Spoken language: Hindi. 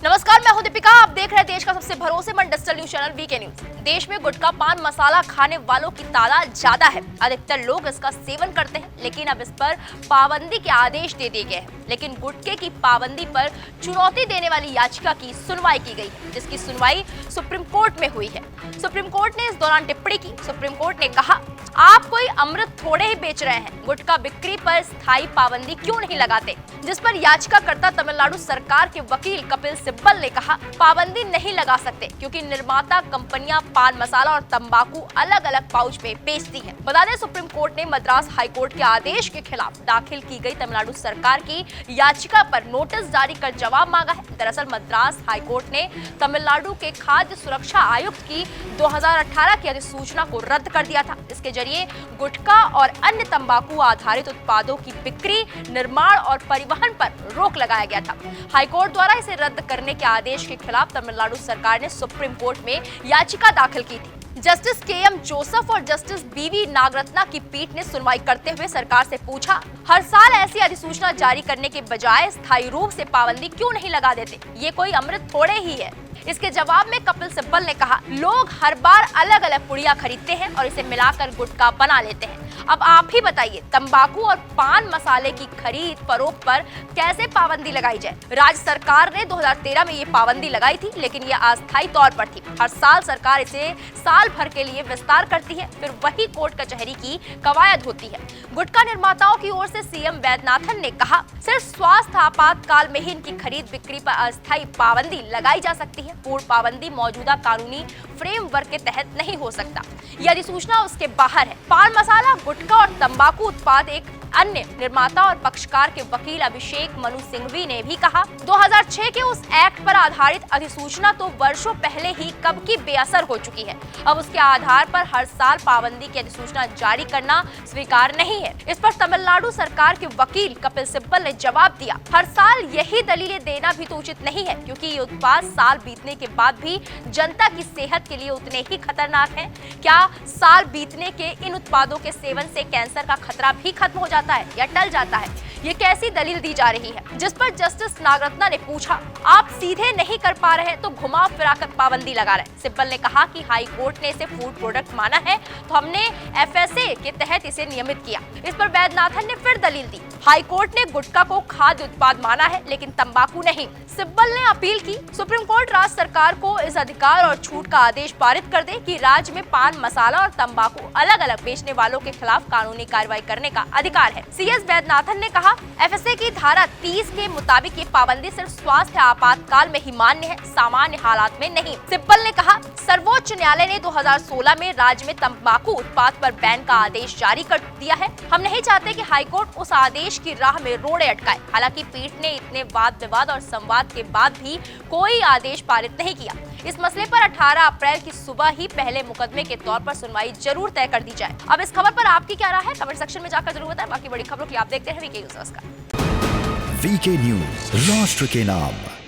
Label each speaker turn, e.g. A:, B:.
A: नमस्कार, मैं हूं दीपिका। आप देख रहे हैं देश का सबसे भरोसेमंद digital news channel VK news. देश में गुटखा पान मसाला खाने वालों की तादाद ज्यादा है। अधिकतर लोग इसका सेवन करते हैं, लेकिन अब इस पर पाबंदी के आदेश दे दिए गए हैं। लेकिन गुटखे की पाबंदी पर चुनौती देने वाली याचिका की सुनवाई की गई, जिसकी सुनवाई सुप्रीम कोर्ट में हुई है। सुप्रीम कोर्ट ने इस दौरान टिप्पणी की। सुप्रीम कोर्ट ने कहा, आप कोई अमृत थोड़े ही बेच रहे हैं, गुटखा बिक्री पर स्थायी पाबंदी क्यों नहीं लगाते? जिस पर याचिकाकर्ता तमिलनाडु सरकार के वकील कपिल सिब्बल ने कहा, पाबंदी नहीं लगा सकते क्योंकि निर्माता कंपनियां पान मसाला और तंबाकू अलग अलग पाउच में बेचती हैं। बता दें, सुप्रीम कोर्ट ने मद्रास हाई कोर्ट के आदेश के खिलाफ दाखिल की गई तमिलनाडु सरकार की याचिका पर नोटिस जारी कर जवाब मांगा है। दरअसल मद्रास हाई कोर्ट ने तमिलनाडु के खाद्य सुरक्षा आयुक्त की 2018 की अधिसूचना को रद्द कर दिया था। इसके जरिए गुटखा और अन्य तंबाकू आधारित उत्पादों की बिक्री, निर्माण और परिवहन पर रोक लगाया गया था। हाईकोर्ट द्वारा इसे रद्द करने के आदेश के खिलाफ तमिलनाडु सरकार ने सुप्रीम कोर्ट में याचिका दाखिल की थी। Justice KM. जोसेफ और जस्टिस बी.वी. नागरत्ना की पीठ ने सुनवाई करते हुए सरकार से पूछा, हर साल ऐसी अधिसूचना जारी करने के बजाय स्थायी रूप से पाबंदी क्यों नहीं लगा देते? ये कोई अमृत थोड़े ही है। इसके जवाब में कपिल सिब्बल ने कहा, लोग हर बार अलग अलग पुड़िया खरीदते हैं और इसे मिलाकर गुटखा बना लेते हैं। अब आप ही बताइए, तंबाकू और पान मसाले की खरीद फरोख्त पर कैसे पाबंदी लगाई जाए? राज्य सरकार ने 2013 में ये पाबंदी लगाई थी, लेकिन ये अस्थायी तौर पर थी। हर साल सरकार इसे साल भर के लिए विस्तार करती है, फिर वही कोर्ट कचहरी की कवायद होती है। गुटखा निर्माताओं की ओर से सीएम वैद्यनाथन ने कहा, सिर्फ स्वास्थ्य आपातकाल में ही इनकी खरीद बिक्री पर अस्थायी पाबंदी लगाई जा सकती है। पूर्ण पाबंदी मौजूदा कानूनी फ्रेमवर्क के तहत नहीं हो सकता। यह अधिसूचना उसके बाहर है। पान मसाला, गुटखा और तंबाकू उत्पाद एक अन्य निर्माता और पक्षकार के वकील अभिषेक मनु सिंघवी ने भी कहा, 2006 के उस एक्ट पर आधारित अधिसूचना तो वर्षों पहले ही कब की बेअसर हो चुकी है। अब उसके आधार पर हर साल पाबंदी की अधिसूचना जारी करना स्वीकार नहीं है। इस पर तमिलनाडु सरकार के वकील कपिल सिब्बल ने जवाब दिया, हर साल यही दलीलें देना भी तो उचित नहीं है, क्योंकि ये उत्पाद साल बीतने के बाद भी जनता की सेहत के लिए उतने ही खतरनाक हैं। क्या साल बीतने के इन उत्पादों के सेवन से कैंसर का खतरा भी खत्म हो जाता है या टल जाता है? ये कैसी दलील दी जा रही है? जिस पर जस्टिस नागरत्ना ने पूछा, आप सीधे नहीं कर पा रहे तो घुमा फिराकर पाबंदी लगा रहे। सिब्बल ने कहा कि हाई कोर्ट ने इसे फूड प्रोडक्ट माना है, तो हमने एफएसए के तहत इसे नियमित किया। इस पर वैद्यनाथन ने फिर दलील दी, हाई कोर्ट ने गुटखा को खाद्य उत्पाद माना है, लेकिन तंबाकू नहीं। सिब्बल ने अपील की, सुप्रीम कोर्ट राज्य सरकार को इस अधिकार और छूट का आदेश पारित कर दे कि राज्य में पान मसाला और तंबाकू अलग अलग बेचने वालों के खिलाफ कानूनी कार्रवाई करने का अधिकार है। सीएस वैद्यनाथन ने कहा, एफएसए की धारा 30 के मुताबिक ये पाबंदी सिर्फ स्वास्थ्य आपातकाल में ही मान्य है, सामान्य हालात में नहीं। सिब्बल ने कहा, सर्वोच्च न्यायालय ने 2016 में राज्य में तंबाकू उत्पाद पर बैन का आदेश जारी कर दिया है। हम नहीं चाहते कि हाईकोर्ट उस आदेश की राह में रोड़े अटकाए। हालांकि पीठ ने इतने वाद विवाद और संवाद के बाद भी कोई आदेश पारित नहीं किया। इस मसले पर 18 अप्रैल की सुबह ही पहले मुकदमे के तौर पर सुनवाई जरूर तय कर दी जाए। अब इस खबर पर आपकी क्या राय है? कमेंट सेक्शन में जाकर जरूर बताएं। बाकी बड़ी खबरों की आप देखते हैं वीके न्यूज।
B: वीके न्यूज, राष्ट्र के नाम।